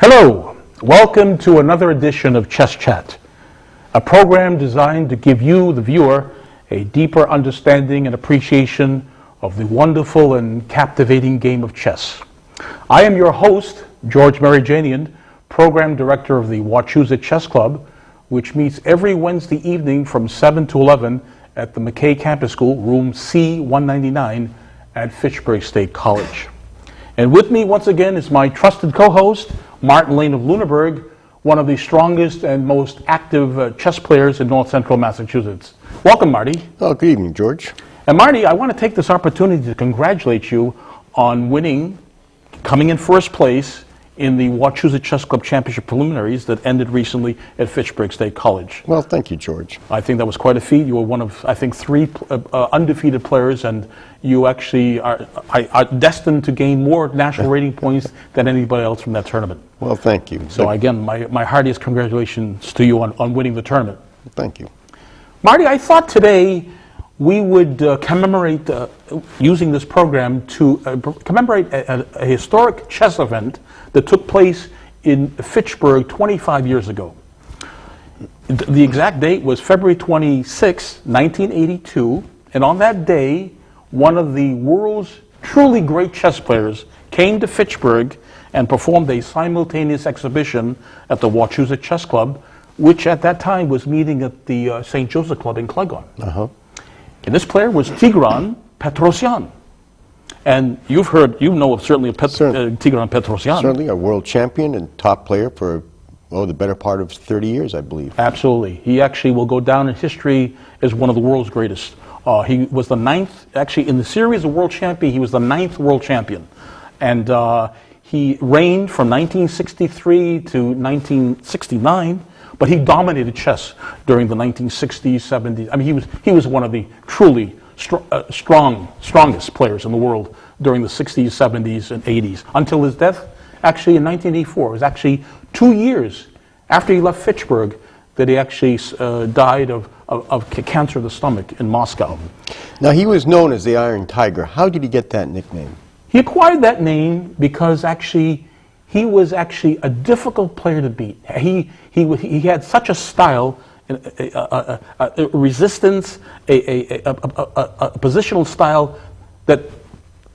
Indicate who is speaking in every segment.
Speaker 1: Hello, welcome to another edition of Chess Chat, a program designed to give you, the viewer, a deeper understanding and appreciation of the wonderful and captivating game of chess. I am your host, George Merijanian, Program Director of the Wachusett Chess Club, which meets every Wednesday evening from 7 to 11 at the McKay Campus School, room C-199 at Fitchburg State College. And with me once again is my trusted co-host, Martin Lane of Lunenburg, one of the strongest and most active chess players in North Central Massachusetts. Welcome, Marty.
Speaker 2: Oh, good evening, George.
Speaker 1: And Marty, I want to take this opportunity to congratulate you on winning, coming in first place in the Wachusett Chess Club Championship preliminaries that ended recently at Fitchburg State College.
Speaker 2: Well, thank you, George.
Speaker 1: I think that was quite a feat. You were one of, I think, three undefeated players, and you actually are destined to gain more national rating points than anybody else from that tournament.
Speaker 2: Well, thank you.
Speaker 1: So again, my heartiest congratulations to you on winning the tournament.
Speaker 2: Thank you.
Speaker 1: Marty, I thought today we would commemorate, using this program to commemorate a historic chess event that took place in Fitchburg 25 years ago. The exact date was February 26, 1982, and on that day, one of the world's truly great chess players came to Fitchburg and performed a simultaneous exhibition at the Wachusett Chess Club, which at that time was meeting at the St. Joseph Club in Clegon. And this player was Tigran Petrosian. And you know certainly of Tigran Petrosian.
Speaker 2: Certainly a world champion and top player for, the better part of 30 years, I believe.
Speaker 1: Absolutely. He actually will go down in history as one of the world's greatest. He was the ninth, actually in the series of world champion, he was the ninth world champion. And he reigned from 1963 to 1969, but he dominated chess during the 1960s, 70s. I mean, he was one of the truly strongest players in the world during the 60s, 70s, and 80s, until his death, actually in 1984. It was actually 2 years after he left Fitchburg that he actually died of cancer of the stomach in Moscow.
Speaker 2: Now, he was known as the Iron Tiger. How did he get that nickname?
Speaker 1: He acquired that name because actually he was actually a difficult player to beat. He had such a style, a resistance, a positional style that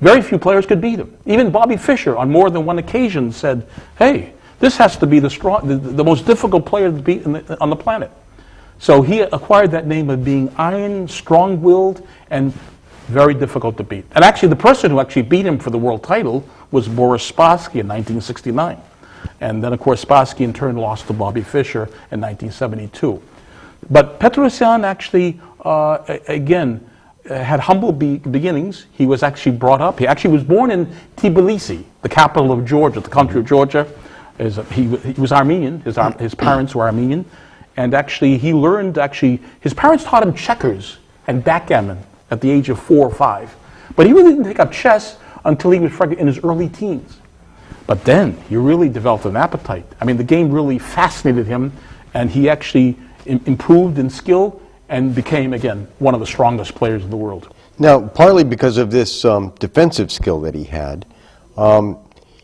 Speaker 1: very few players could beat him. Even Bobby Fischer, on more than one occasion, said, "Hey, this has to be the most difficult player to beat on the planet." So he acquired that name of being iron, strong-willed, and very difficult to beat. And actually, the person who actually beat him for the world title was Boris Spassky in 1969. And then, of course, Spassky in turn lost to Bobby Fischer in 1972. But Petrosian actually, again, had humble beginnings. He was actually brought up. He actually was born in Tbilisi, the capital of Georgia, the country of Georgia. He was Armenian. His parents were Armenian. And actually, he learned, his parents taught him checkers and backgammon at the age of 4 or 5. But he really didn't take up chess until he was in his early teens. But then he really developed an appetite. I mean, the game really fascinated him, and he actually improved in skill and became, again, one of the strongest players in the world.
Speaker 2: Now, partly because of this defensive skill that he had,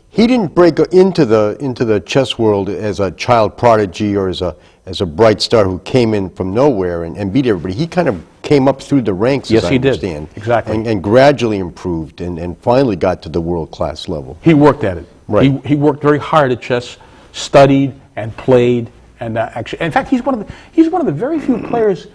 Speaker 2: he didn't break into the chess world as a child prodigy or as a bright star who came in from nowhere and beat everybody. He kind of came up through the ranks,
Speaker 1: yes,
Speaker 2: as I understand.
Speaker 1: Did. Exactly.
Speaker 2: And gradually improved and finally got to the world-class level.
Speaker 1: He worked at it.
Speaker 2: Right.
Speaker 1: He worked very hard at chess, studied and played, and actually, in fact, he's one of the very few players,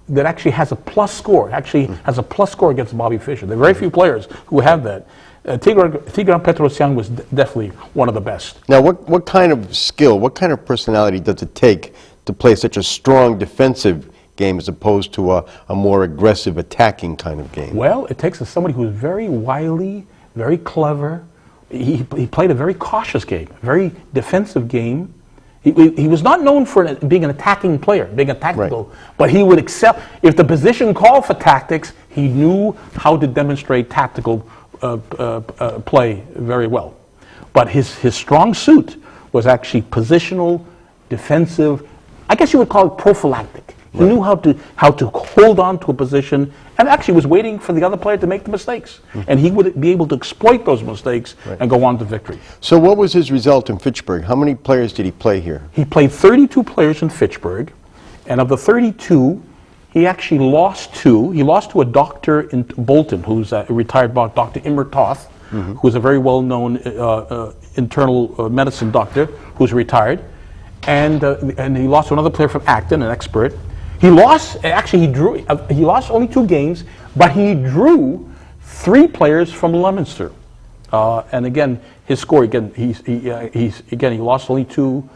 Speaker 1: that actually has a plus score. Actually, has a plus score against Bobby Fischer. There are very few players who have that. Tigran Petrosian was definitely one of the best.
Speaker 2: Now, what kind of skill, what kind of personality does it take to play such a strong defensive game as opposed to a more aggressive attacking kind of game?
Speaker 1: Well, it takes somebody who's very wily, very clever. He played a very cautious game, a very defensive game. He was not known for being an attacking player, being a tactical,
Speaker 2: right.
Speaker 1: But he would accept, if the position called for tactics, he knew how to demonstrate tactical play very well. But his strong suit was actually positional, defensive. I guess you would call it prophylactic. He knew how to hold on to a position and actually was waiting for the other player to make the mistakes. And he would be able to exploit those mistakes and go on to victory.
Speaker 2: So what was his result in Fitchburg? How many players did he play here?
Speaker 1: He played 32 players in Fitchburg, and of the 32, he actually lost 2. He lost to a doctor in Bolton, who's a retired Dr. Immer Toth, who's a very well-known internal medicine doctor who's retired. And he lost to another player from Acton, an expert. He lost, actually he lost only 2 games, but he drew 3 players from Leominster. And again, his score, again, he lost only 2,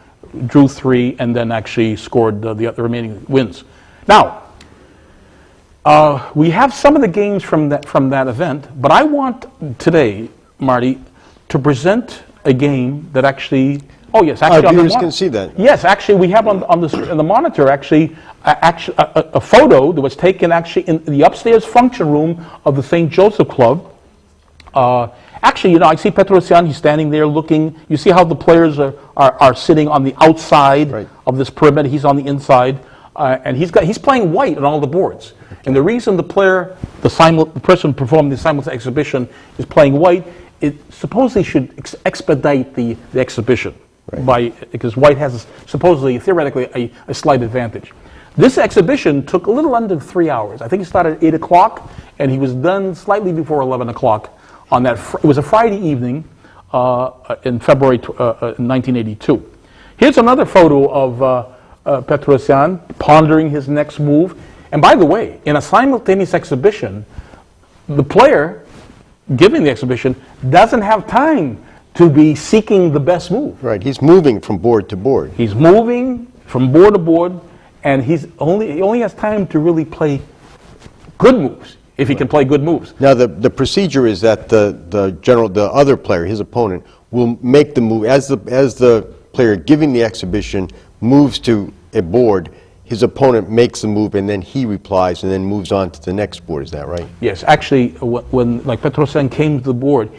Speaker 1: drew 3, and then actually scored the remaining wins. Now, we have some of the games from that event, but I want today, Marty, to present a game that actually. Oh yes, actually on the
Speaker 2: viewers can see that.
Speaker 1: Yes, actually we have on the monitor actually a photo that was taken actually in the upstairs function room of the St. Joseph Club. Actually, I see Petrosian. He's standing there looking. You see how the players are sitting on the outside of this pyramid. He's on the inside, and he's playing white on all the boards. And the reason the person performing the simultaneous exhibition is playing white, it supposedly should expedite the exhibition. Because white has supposedly, theoretically, a slight advantage. This exhibition took a little under 3 hours. I think he started at 8 o'clock, and he was done slightly before 11 o'clock on that. It was a Friday evening in February 1982. Here's another photo of Petrosian pondering his next move. And by the way, in a simultaneous exhibition, the player giving the exhibition doesn't have time to be seeking the best move.
Speaker 2: Right, he's moving from board to board.
Speaker 1: He's moving from board to board, and he only has time to really play good moves, if he can play good moves.
Speaker 2: Now the procedure is that the other player, his opponent, will make the move as the player giving the exhibition moves to a board. His opponent makes the move, and then he replies, and then moves on to the next board. Is that right?
Speaker 1: Yes, actually, when Petrosian came to the board,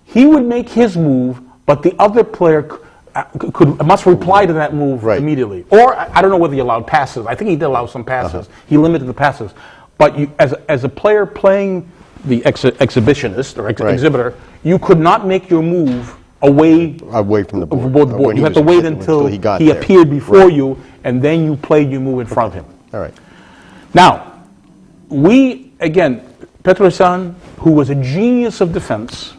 Speaker 1: he would make his move, but the other player must reply to that move immediately. Or I don't know whether he allowed passes. I think he did allow some passes. He limited the passes. But as a player playing the exhibitionist or exhibitor, you could not make your move away from the board. You had to wait until he appeared before you, and then you played your move in front of him.
Speaker 2: All right.
Speaker 1: Now, Petrosian, who was a genius of defense,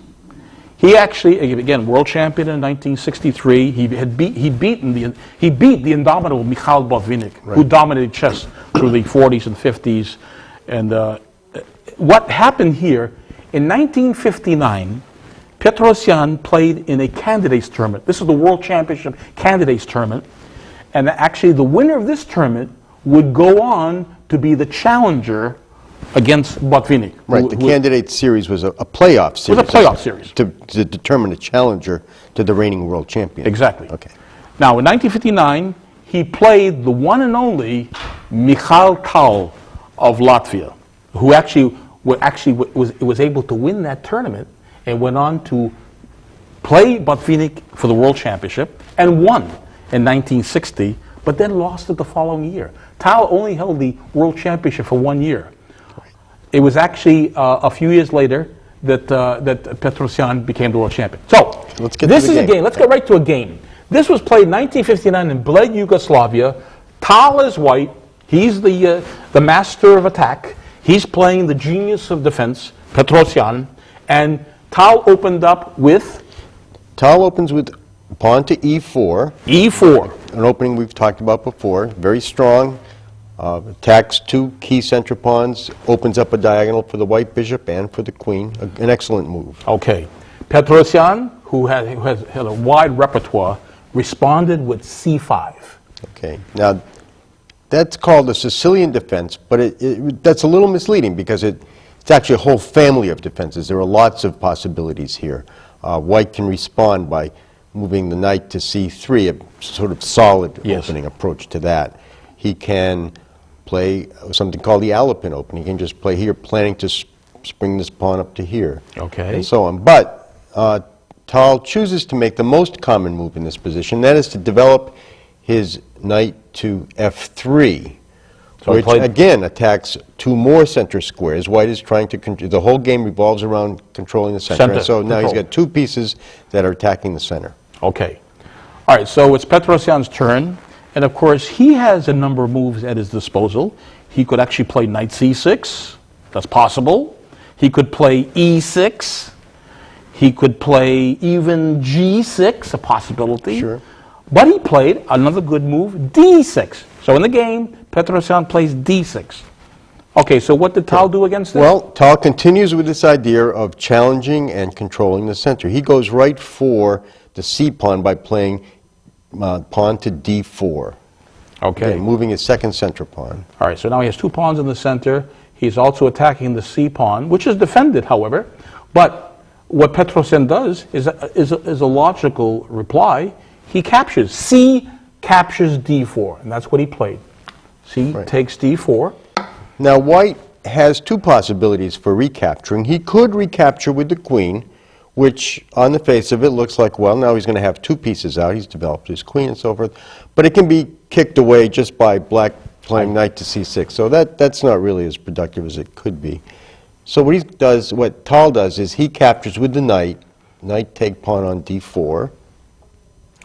Speaker 1: he actually, again, world champion in 1963. He beat the indomitable Mikhail Botvinnik, who dominated chess through the 40s and 50s. And what happened here in 1959? Petrosian played in a candidates tournament. This is the World Championship candidates tournament, and actually the winner of this tournament would go on to be the challenger against Botvinnik.
Speaker 2: Right, the candidate series was a playoff series.
Speaker 1: It was a playoff series.
Speaker 2: To determine a challenger to the reigning world champion.
Speaker 1: Exactly.
Speaker 2: Okay.
Speaker 1: Now, in 1959, he played the one and only Michal Tal of Latvia, who actually was able to win that tournament and went on to play Botvinnik for the world championship and won in 1960, but then lost it the following year. Tal only held the world championship for 1 year. It was actually a few years later that Petrosian became the world champion. So, this is a game. Let's get right to a game. This was played in 1959 in Bled, Yugoslavia. Tal is white. He's the master of attack. He's playing the genius of defense, Petrosian. And Tal opened up with?
Speaker 2: Tal opens with pawn to e4.
Speaker 1: e4.
Speaker 2: An opening we've talked about before. Very strong. Attacks 2 key center pawns, opens up a diagonal for the white bishop and for the queen. An excellent move.
Speaker 1: Okay. Petrosian, who has had a wide repertoire, responded with c5.
Speaker 2: Okay. Now, that's called a Sicilian defense, but that's a little misleading because it's actually a whole family of defenses. There are lots of possibilities here. White can respond by moving the knight to c3, a sort of solid opening approach to that. He can play something called the Alapin opening. He can just play here, planning to spring this pawn up to here, and so on. But Tal chooses to make the most common move in this position. That is to develop his knight to f3,
Speaker 1: So he
Speaker 2: which
Speaker 1: played-
Speaker 2: again attacks two more center squares. White is trying to control, the whole game revolves around controlling the center.
Speaker 1: Center,
Speaker 2: And so now he's
Speaker 1: control.
Speaker 2: got two pieces that are attacking the center.
Speaker 1: Okay. All right, so it's Petrosian's turn. And of course, he has a number of moves at his disposal. He could actually play knight c6. That's possible. He could play e6. He could play even g6, a possibility.
Speaker 2: Sure.
Speaker 1: But he played another good move, d6. So in the game, Petrosian plays d6. Okay, so what did Tal do against this?
Speaker 2: Well, Tal continues with this idea of challenging and controlling the center. He goes right for the c-pawn by playing pawn to d4.
Speaker 1: Okay.
Speaker 2: Again, moving his second center pawn.
Speaker 1: All right, so now he has two pawns in the center. He's also attacking the c-pawn, which is defended, however. But what Petrosian does is a logical reply. He captures. C captures d4, and that's what he played. C takes d4.
Speaker 2: Now, White has two possibilities for recapturing. He could recapture with the queen, which on the face of it looks like, well, now he's going to have two pieces out. He's developed his queen and so forth. But it can be kicked away just by black playing knight to c6. So that's not really as productive as it could be. So what Tal does is he captures with the knight, knight take pawn on d4.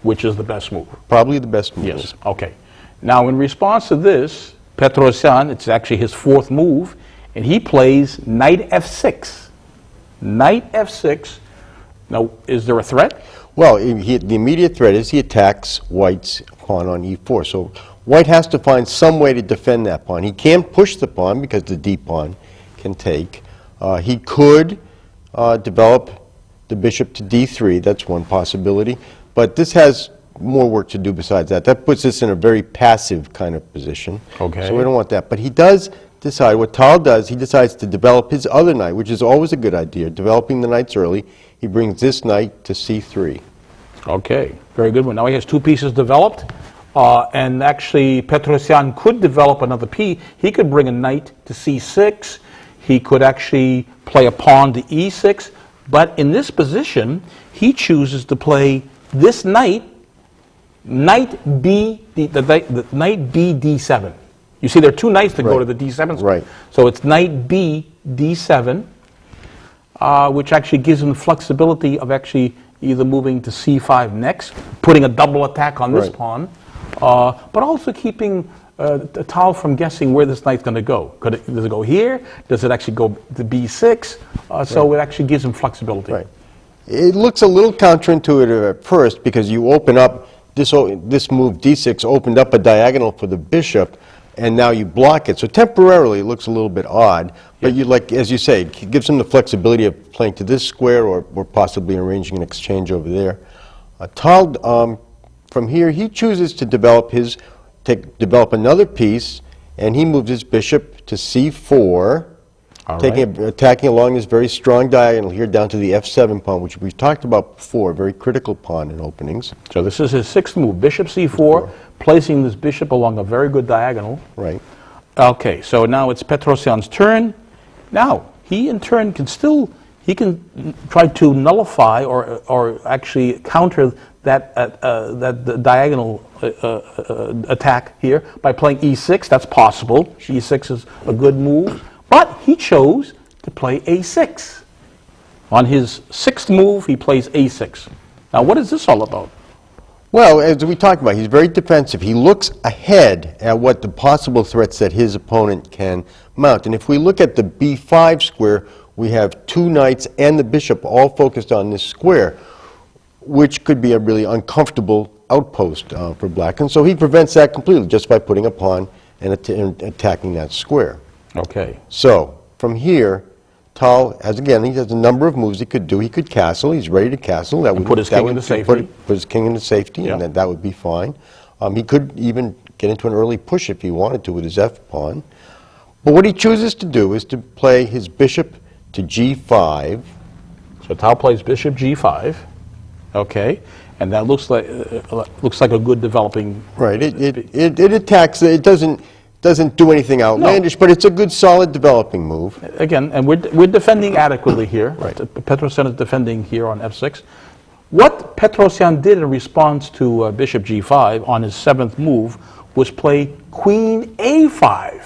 Speaker 1: Which is the best move.
Speaker 2: Probably the best move.
Speaker 1: Yes, okay. Now, in response to this, Petrosian, it's actually his fourth move, and he plays knight f6. Knight f6. Now, is there a threat?
Speaker 2: Well, the immediate threat is he attacks White's pawn on e4. So White has to find some way to defend that pawn. He can't push the pawn because the d pawn can take. He could develop the bishop to d3. That's one possibility. But this has more work to do besides that. That puts us in a very passive kind of position.
Speaker 1: Okay.
Speaker 2: So we don't want that. But he does decide, what Tal does, he decides to develop his other knight, which is always a good idea, developing the knights early. He brings this knight to c3.
Speaker 1: Okay, very good one. Now he has two pieces developed, and actually Petrosian could develop another piece. He could bring a knight to c6. He could actually play a pawn to e6. But in this position, he chooses to play this knight, knight b d7. You see, there are two knights that go to the d7 square.
Speaker 2: Right.
Speaker 1: So it's knight b d7, which actually gives him the flexibility of actually either moving to c5 next, putting a double attack on this pawn, but also keeping Tal from guessing where this knight's going to go. Does it go here? Does it actually go to b6? So it actually gives him flexibility.
Speaker 2: Right. It looks a little counterintuitive at first because you open up, this move d6 opened up a diagonal for the bishop, and now you block it. So temporarily it looks a little bit odd, but you, like, as you say, it gives him the flexibility of playing to this square or possibly arranging an exchange over there. Tal, from here, he chooses to develop another piece, and he moves his bishop to c4. Attacking along this very strong diagonal here down to the f7 pawn, which we've talked about before, a very critical pawn in openings.
Speaker 1: So this is his sixth move, bishop c4, placing this bishop along a very good diagonal.
Speaker 2: Right.
Speaker 1: Okay, so now it's Petrosian's turn. Now, he in turn can try to nullify or actually counter that diagonal attack here by playing e6. That's possible. e6 is a good move. But he chose to play a6. On his sixth move, he plays a6. Now, what is this all about?
Speaker 2: Well, as we talked about, he's very defensive. He looks ahead at what the possible threats that his opponent can mount. And if we look at the b5 square, we have two knights and the bishop all focused on this square, which could be a really uncomfortable outpost for black. And so he prevents that completely just by putting a pawn and attacking that square.
Speaker 1: Okay.
Speaker 2: So, from here, Tal has a number of moves he could do. He could castle. He's ready to castle. That would
Speaker 1: put his king into safety.
Speaker 2: Put his king into safety, and that would be fine. He could even get into an early push if he wanted to with his f-pawn. But what he chooses to do is to play his bishop to g5.
Speaker 1: So Tal plays bishop g5. Okay. And that looks like a good developing...
Speaker 2: Right. It attacks. It doesn't do anything outlandish, but it's a good, solid developing move.
Speaker 1: Again, and we're defending adequately here. Right. Petrosian is defending here on f6. What Petrosian did in response to bishop g5 on his seventh move was play queen a5.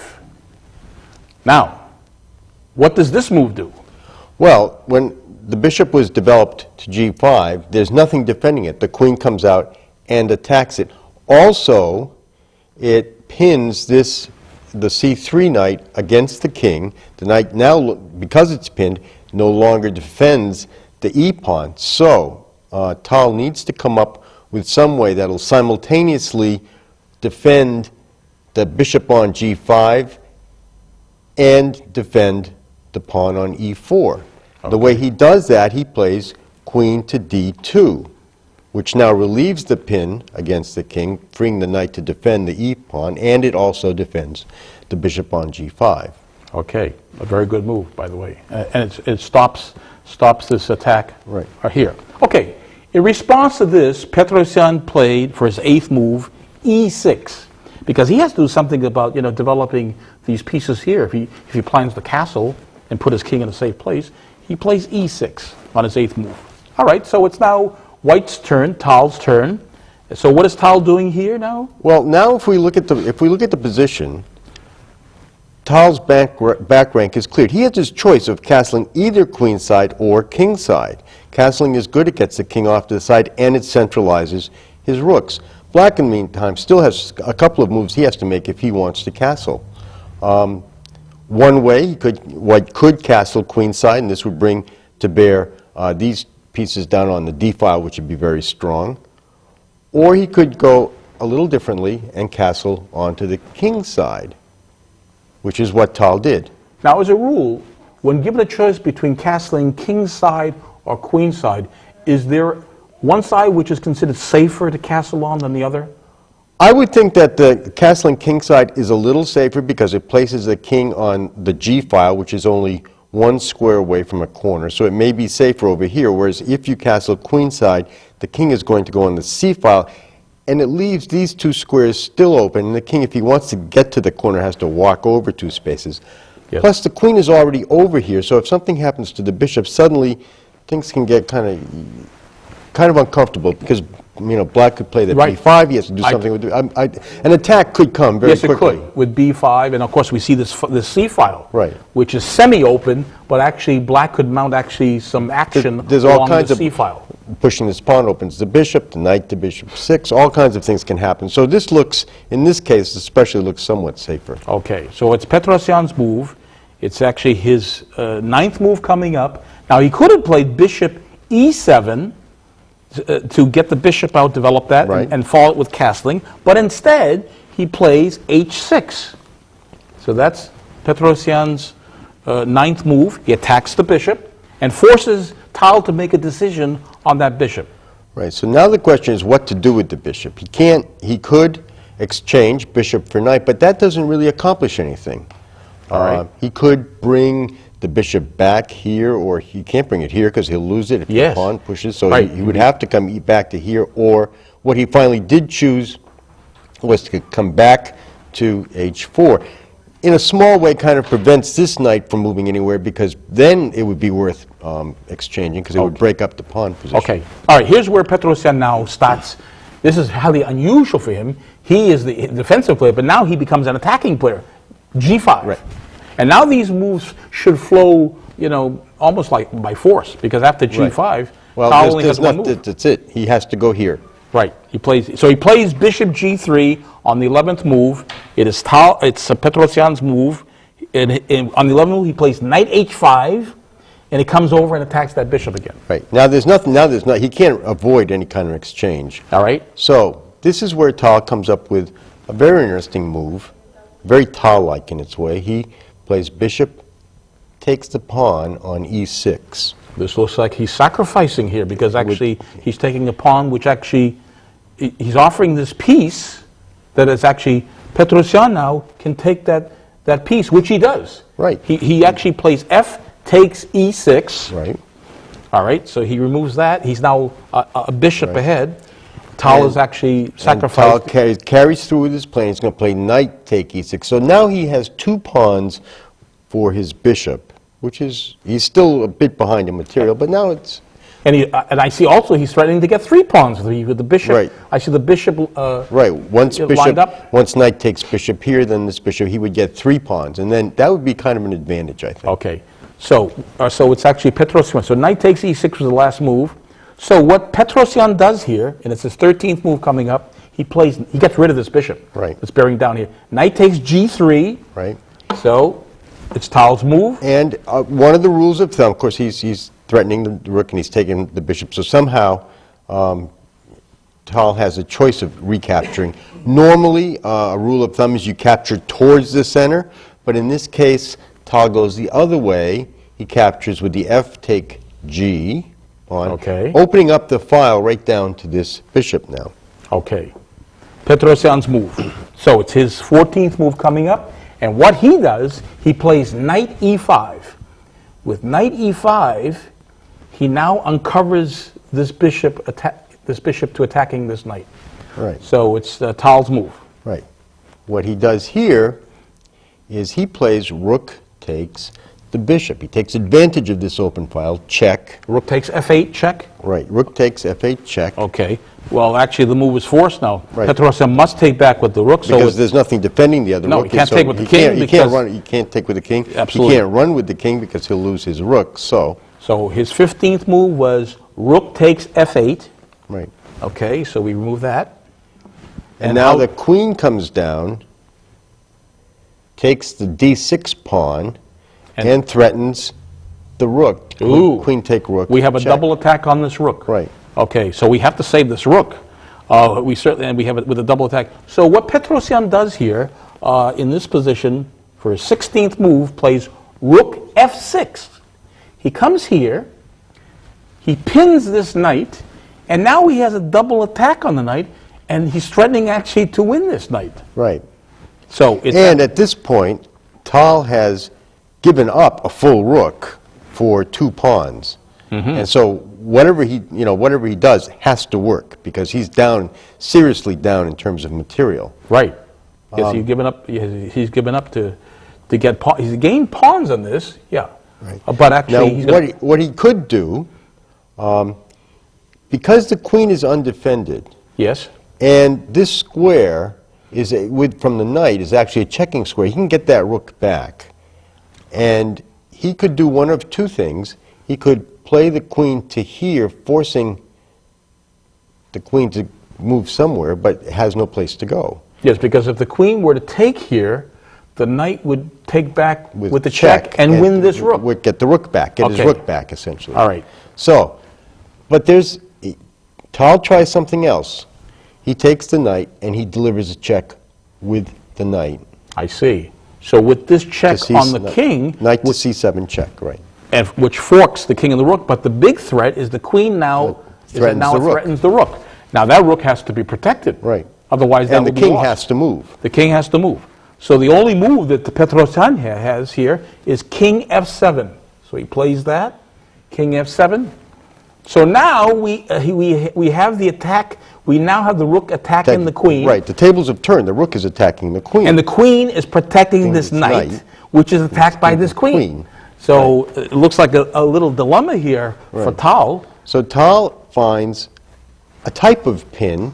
Speaker 1: Now, what does this move do?
Speaker 2: Well, when the bishop was developed to g5, there's nothing defending it. The queen comes out and attacks it. Also, it pins the c3 knight against the king. The knight now, because it's pinned, no longer defends the e-pawn. So, Tal needs to come up with some way that will simultaneously defend the bishop on g5 and defend the pawn on e4. Okay. The way he does that, he plays queen to d2, which now relieves the pin against the king, freeing the knight to defend the e-pawn, and it also defends the bishop on g5.
Speaker 1: Okay, a very good move, by the way. And it stops this attack
Speaker 2: right
Speaker 1: here. Okay, in response to this, Petrosian played for his 8th move e6, because he has to do something about developing these pieces here. If he plans the castle and put his king in a safe place, he plays e6 on his 8th move. All right, so it's now White's turn, Tal's turn. So what is Tal doing here now?
Speaker 2: Well, now if we look at the position, Tal's back rank is cleared. He has his choice of castling either queenside or kingside. Castling is good, it gets the king off to the side, and it centralizes his rooks. Black, in the meantime, still has a couple of moves he has to make if he wants to castle. One way, White could castle queenside, and this would bring to bear these pieces down on the d file, which would be very strong. Or he could go a little differently and castle onto the king side, which is what Tal did.
Speaker 1: Now, as a rule, when given a choice between castling king side or queen side, is there one side which is considered safer to castle on than the other?
Speaker 2: I would think that the castling king side is a little safer because it places the king on the g file, which is only one square away from a corner, so it may be safer over here, whereas if you castle queen side, the king is going to go on the c file, and it leaves these two squares still open, and the king, if he wants to get to the corner, has to walk over 2 spaces.
Speaker 1: Yes.
Speaker 2: Plus, the queen is already over here, so if something happens to the bishop, suddenly things can get kind of uncomfortable, because Black could play the b5, he has to do something with it. An attack could come very quickly.
Speaker 1: Yes, it could, with b5, and of course we see this c file,
Speaker 2: right,
Speaker 1: which is semi-open, but actually Black could mount some action
Speaker 2: There's all
Speaker 1: along
Speaker 2: kinds
Speaker 1: the
Speaker 2: of
Speaker 1: c file.
Speaker 2: Pushing this pawn opens the bishop, the knight to bishop 6, all kinds of things can happen. So this looks, in this case especially, looks somewhat safer.
Speaker 1: Okay, so it's Petrosian's move. It's actually his 9th move coming up. Now he could have played bishop e7 to get the bishop out, develop that,
Speaker 2: right,
Speaker 1: and follow it with castling, but instead he plays h6. So that's Petrosian's 9th move. He attacks the bishop and forces Tal to make a decision on that bishop.
Speaker 2: Right, so now the question is what to do with the bishop. He could exchange bishop for knight, but that doesn't really accomplish anything. He could bring the bishop back here, or he can't bring it here because he'll lose it if the pawn pushes, so he would have to come back to here, or what he finally did choose was to come back to h4. In a small way, kind of prevents this knight from moving anywhere, because then it would be worth exchanging, because it would break up the pawn position.
Speaker 1: Okay. All right, here's where Petrosian now starts. This is highly unusual for him. He is the defensive player, but now he becomes an attacking player. G5.
Speaker 2: Right.
Speaker 1: And now these moves should flow, almost like by force, because after G5,
Speaker 2: well,
Speaker 1: Tal only has one move.
Speaker 2: That's it. He has to go here.
Speaker 1: Right. He plays bishop G3 on the 11th move. It's Petrosian's move. And on the 11th move, he plays knight H5, and he comes over and attacks that bishop again.
Speaker 2: Right. Now there's nothing. He can't avoid any kind of exchange.
Speaker 1: All right.
Speaker 2: So this is where Tal comes up with a very interesting move, very Tal-like in its way. He plays bishop, takes the pawn on E6.
Speaker 1: This looks like he's sacrificing here, because actually he's taking a pawn which actually, he's offering this piece that is actually, Petrosian now can take that piece, which he does.
Speaker 2: Right.
Speaker 1: He actually plays F, takes E6.
Speaker 2: Right.
Speaker 1: All right, so he removes that. He's now a bishop ahead. Tal is actually sacrificed.
Speaker 2: Tal carries through with his plan. He's going to play knight take E6. So now he has 2 pawns for his bishop, which is, he's still a bit behind in material, but now it's
Speaker 1: And I see also he's threatening to get 3 pawns with the bishop.
Speaker 2: Right.
Speaker 1: I see the bishop
Speaker 2: Right. Once
Speaker 1: lined up.
Speaker 2: once knight takes bishop here, then this bishop, he would get 3 pawns, and then that would be kind of an advantage, I think.
Speaker 1: Okay. So it's actually Petrosian. So knight takes e6 was the last move. So what Petrosian does here, and it's his 13th move coming up, he gets rid of this bishop.
Speaker 2: Right.
Speaker 1: It's bearing down here. Knight takes g3.
Speaker 2: Right.
Speaker 1: So it's Tal's move.
Speaker 2: And one of the rules of thumb, of course, he's threatening the rook and he's taking the bishop. So somehow Tal has a choice of recapturing. Normally, a rule of thumb is you capture towards the center, but in this case, Tal goes the other way. He captures with the f take g on,
Speaker 1: Okay.
Speaker 2: opening up the file right down to this bishop now.
Speaker 1: Okay. Petrosian's move. So it's his 14th move coming up. And what he does, he plays knight e5. With knight e5, he now uncovers this bishop to attacking this knight.
Speaker 2: Right.
Speaker 1: So it's Tal's move.
Speaker 2: Right. What he does here is he plays rook takes the bishop. He takes advantage of this open file, check.
Speaker 1: Rook takes f8, check.
Speaker 2: Right, rook takes f8, check.
Speaker 1: Okay. Well, actually, the move is forced now.
Speaker 2: Right.
Speaker 1: Petrosian must take back with the rook.
Speaker 2: Because there's nothing defending the other
Speaker 1: No,
Speaker 2: rook.
Speaker 1: he can't
Speaker 2: so
Speaker 1: take with the
Speaker 2: he
Speaker 1: king
Speaker 2: He
Speaker 1: because-
Speaker 2: can't take with the king.
Speaker 1: Absolutely.
Speaker 2: He can't run with the king because he'll lose his rook. So
Speaker 1: his 15th move was rook takes f8.
Speaker 2: right.
Speaker 1: Okay, so we remove that.
Speaker 2: And now the queen comes down, takes the d6 pawn, and threatens the rook.
Speaker 1: Ooh.
Speaker 2: Queen take rook.
Speaker 1: We have a
Speaker 2: check.
Speaker 1: double attack on this rook.
Speaker 2: Right.
Speaker 1: Okay, so we have to save this rook. We have it with a double attack. So what Petrosian does here in this position for his 16th move plays rook f6. He comes here, he pins this knight, and now he has a double attack on the knight, and he's threatening actually to win this knight.
Speaker 2: Right.
Speaker 1: So it's
Speaker 2: And at this point, Tal has given up a full rook for 2 pawns. And so whatever he does has to work because he's down, seriously down in terms of material.
Speaker 1: right. Yes, he's given up. He's given up to get pawns. He's gained pawns on this. Yeah.
Speaker 2: Right.
Speaker 1: But actually, he's
Speaker 2: Now, what he could do, because the queen is undefended,
Speaker 1: yes.
Speaker 2: and this square is from the knight is actually a checking square, he can get that rook back, and he could do one of 2 things. He could play the queen to here, forcing the queen to move somewhere, but has no place to go.
Speaker 1: Yes, because if the queen were to take here, the knight would take back with the check and win this rook.
Speaker 2: Would get the rook back, get his
Speaker 1: Okay.
Speaker 2: rook back, essentially.
Speaker 1: All right.
Speaker 2: So, but Tal tries something else. He takes the knight and he delivers a check with the knight.
Speaker 1: I see. So with this check
Speaker 2: To
Speaker 1: on the king,
Speaker 2: Knight to c7 check, right.
Speaker 1: which forks the king and the rook, but the big threat is the queen now
Speaker 2: Threatens the rook.
Speaker 1: threatens the rook. Now that rook has to be protected.
Speaker 2: Right.
Speaker 1: Otherwise, that
Speaker 2: And the
Speaker 1: will be
Speaker 2: king
Speaker 1: lost.
Speaker 2: has to move.
Speaker 1: The king has to move. So the only move that the Petrosian has here is king f7. So he plays that, king f7. So now we have the attack. We now have the rook attacking the queen.
Speaker 2: Right, the tables have turned. The rook is attacking the queen.
Speaker 1: And the queen is protecting this knight, which is attacked by this queen. So it looks like a little dilemma here for Tal.
Speaker 2: So Tal finds a type of pin.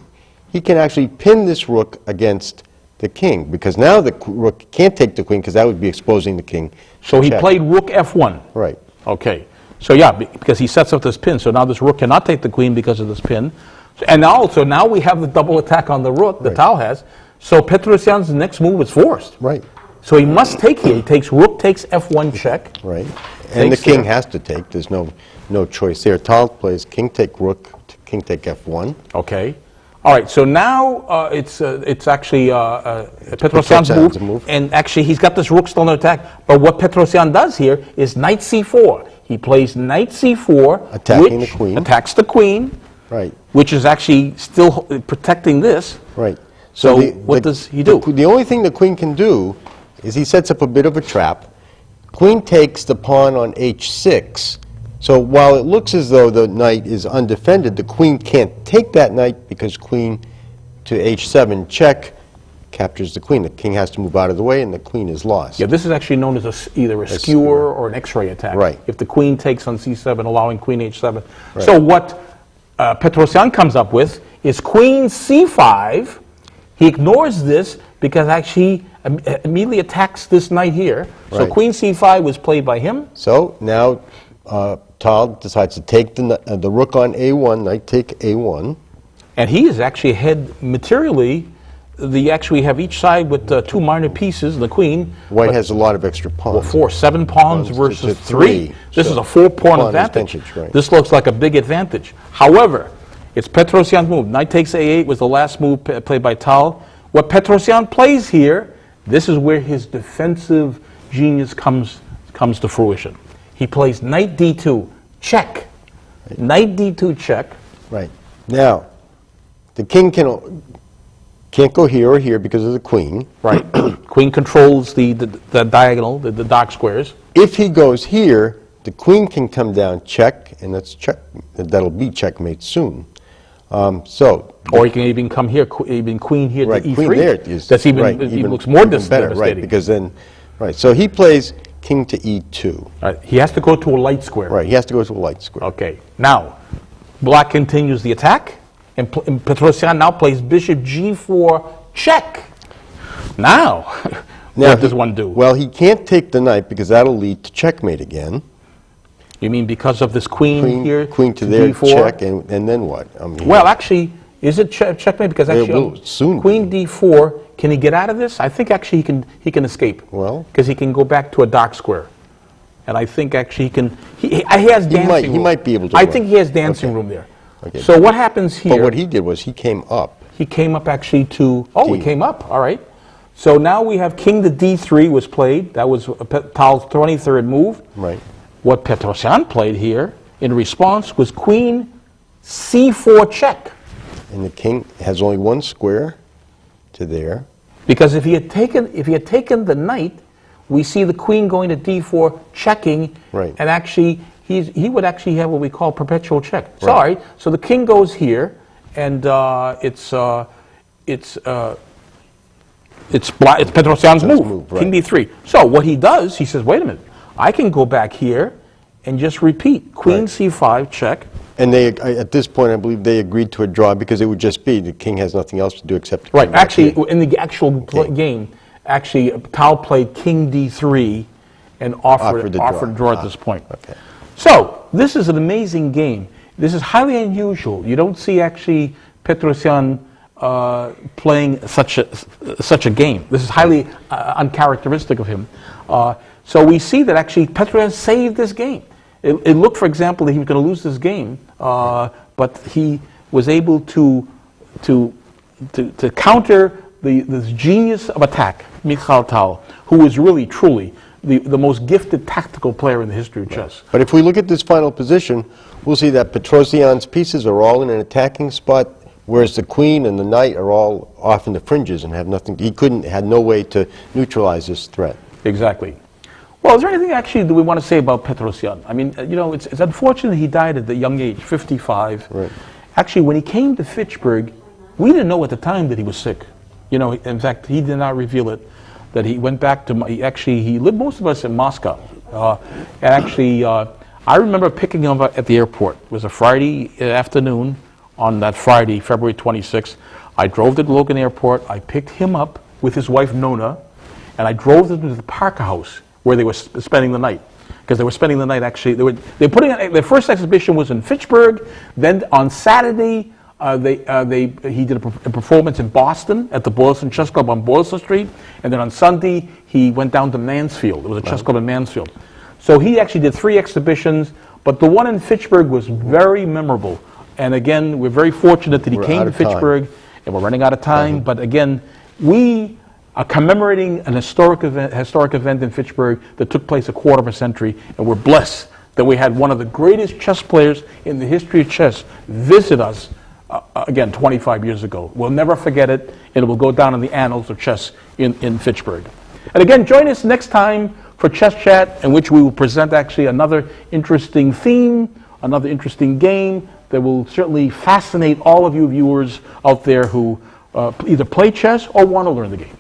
Speaker 2: He can actually pin this rook against the king, because now the rook can't take the queen, because that would be exposing the king.
Speaker 1: So he
Speaker 2: Check.
Speaker 1: played rook f1.
Speaker 2: Right.
Speaker 1: Okay. So yeah, because he sets up this pin. So now this rook cannot take the queen because of this pin. And also now we have the double attack on the rook that Tal has. So Petrosian's next move is forced.
Speaker 2: Right.
Speaker 1: So he must take here. He takes rook takes f1 check.
Speaker 2: Right. And the
Speaker 1: Takes
Speaker 2: king
Speaker 1: there.
Speaker 2: has to take. There's no choice there. Tal plays king take rook, king take f1.
Speaker 1: Okay. All right. So now it's actually Petrosian's
Speaker 2: Petrosian's
Speaker 1: move,
Speaker 2: move.
Speaker 1: and actually he's got this rook still under attack. But what Petrosian does here is knight c4. He plays knight c4,
Speaker 2: Attacking
Speaker 1: which
Speaker 2: the queen.
Speaker 1: attacks the queen,
Speaker 2: Right.
Speaker 1: which is actually still protecting this.
Speaker 2: Right.
Speaker 1: So what does he do?
Speaker 2: The only thing the queen can do is he sets up a bit of a trap. Queen takes the pawn on h6. So while it looks as though the knight is undefended, the queen can't take that knight because queen to h7 check captures the queen. The king has to move out of the way, and the queen is lost.
Speaker 1: Yeah, this is actually known as either a skewer or an X-ray attack.
Speaker 2: Right.
Speaker 1: If the queen takes on c7, allowing queen h7.
Speaker 2: Right.
Speaker 1: So what Petrosian comes up with is queen c5. He ignores this because actually immediately attacks this knight here. So
Speaker 2: Right.
Speaker 1: queen c5 was played by him.
Speaker 2: So now Tal decides to take the rook on a1, knight take a1.
Speaker 1: And he is actually ahead materially. They actually have each side with two minor pieces, the queen.
Speaker 2: White has a lot of extra pawns.
Speaker 1: Well, 7 pawns versus
Speaker 2: to
Speaker 1: 3. This
Speaker 2: so
Speaker 1: is a 4-pawn
Speaker 2: pawn
Speaker 1: advantage.
Speaker 2: right.
Speaker 1: This looks like a big advantage. However, it's Petrosian's move. Knight takes a8 was the last move played by Tal. What Petrosian plays here, this is where his defensive genius comes to fruition. He plays knight d2, check. Right. Knight d2 check.
Speaker 2: Right. Now, the king can't go here or here because of the queen.
Speaker 1: Right. Queen controls the diagonal, the dark squares.
Speaker 2: If he goes here, the queen can come down, check, and that's check. That'll be checkmate soon.
Speaker 1: Or he can even come here, even queen here
Speaker 2: right,
Speaker 1: to e3.
Speaker 2: Queen there is
Speaker 1: that's even,
Speaker 2: right,
Speaker 1: even looks more
Speaker 2: even better,
Speaker 1: devastating.
Speaker 2: right? Because then, right. So he plays king to e2.
Speaker 1: Right, he has to go to a light square.
Speaker 2: Right. He has to go to a light square.
Speaker 1: Okay. Now, black continues the attack, and Petrosian now plays bishop g4 check. Now, what does one do?
Speaker 2: Well, he can't take the knight because that'll lead to checkmate again.
Speaker 1: You mean because of this queen here?
Speaker 2: Queen to there,
Speaker 1: d4?
Speaker 2: check, and then what?
Speaker 1: Well, actually, is it checkmate? Because actually,
Speaker 2: soon
Speaker 1: queen d4. Can he get out of this? I think actually he can escape.
Speaker 2: Well,
Speaker 1: because he can go back to a dark square, and I think actually he can. He has dancing room.
Speaker 2: He might be able to.
Speaker 1: I think he has dancing room there.
Speaker 2: Okay.
Speaker 1: So what happens here?
Speaker 2: But what he did was he came up.
Speaker 1: He came up actually to. Oh, he came up. All right. So now we have king to d3 was played. That was Tal's 23rd move.
Speaker 2: Right.
Speaker 1: What Petrosian played here in response was queen c4 check.
Speaker 2: And the king has only one square to there.
Speaker 1: Because if he had taken the knight, we see the queen going to d4 checking.
Speaker 2: Right.
Speaker 1: And actually he would actually have what we call perpetual check.
Speaker 2: Right.
Speaker 1: Sorry. So the king goes here, and it's Petrosian's move.
Speaker 2: Right.
Speaker 1: King d3. So what he does, he says, wait a minute, I can go back here and just repeat queen
Speaker 2: Right.
Speaker 1: c5 check.
Speaker 2: And they, at this point, I believe they agreed to a draw because it would just be the king has nothing else to do except to come
Speaker 1: Right.
Speaker 2: back
Speaker 1: Actually,
Speaker 2: here.
Speaker 1: in the actual game, actually, Tal played king d3 and offered a draw at this point.
Speaker 2: Okay.
Speaker 1: So this is an amazing game. This is highly unusual. You don't see actually Petrosian playing such a game. This is highly uncharacteristic of him. So we see that actually Petrosian saved this game. It looked, for example, that he was going to lose this game, but he was able to counter this genius of attack, Mikhail Tal, who was really, truly the most gifted tactical player in the history of chess.
Speaker 2: But if we look at this final position, we'll see that Petrosian's pieces are all in an attacking spot, whereas the queen and the knight are all off in the fringes and have nothing. He had no way to neutralize this threat.
Speaker 1: Exactly. Well, is there anything actually that we want to say about Petrosian? I mean, you know, it's unfortunate he died at the young age, 55.
Speaker 2: Right.
Speaker 1: Actually, when he came to Fitchburg, we didn't know at the time that he was sick. You know, in fact, he did not reveal it. That he went back to, he lived most of us in Moscow. And actually, I remember picking him up at the airport. It was a Friday afternoon. On that Friday, February 26th, I drove to Logan Airport. I picked him up with his wife, Nona, and I drove them to the Parker House where they were spending the night. Because they were spending the night, actually, they putting their first exhibition was in Fitchburg. Then on Saturday, he did a performance in Boston at the Boylston Chess Club on Boylston Street. And then on Sunday, he went down to Mansfield. It was a chess club in Mansfield. So he actually did 3 exhibitions, but the one in Fitchburg was very memorable. And again, we're very fortunate that he came to Fitchburg, and we're running out of time. But again, we are commemorating an historic event in Fitchburg that took place a quarter of a century, and we're blessed that we had one of the greatest chess players in the history of chess visit us, again, 25 years ago. We'll never forget it, and it will go down in the annals of chess in Fitchburg. And again, join us next time for Chess Chat, in which we will present actually another interesting theme, another interesting game that will certainly fascinate all of you viewers out there who either play chess or want to learn the game.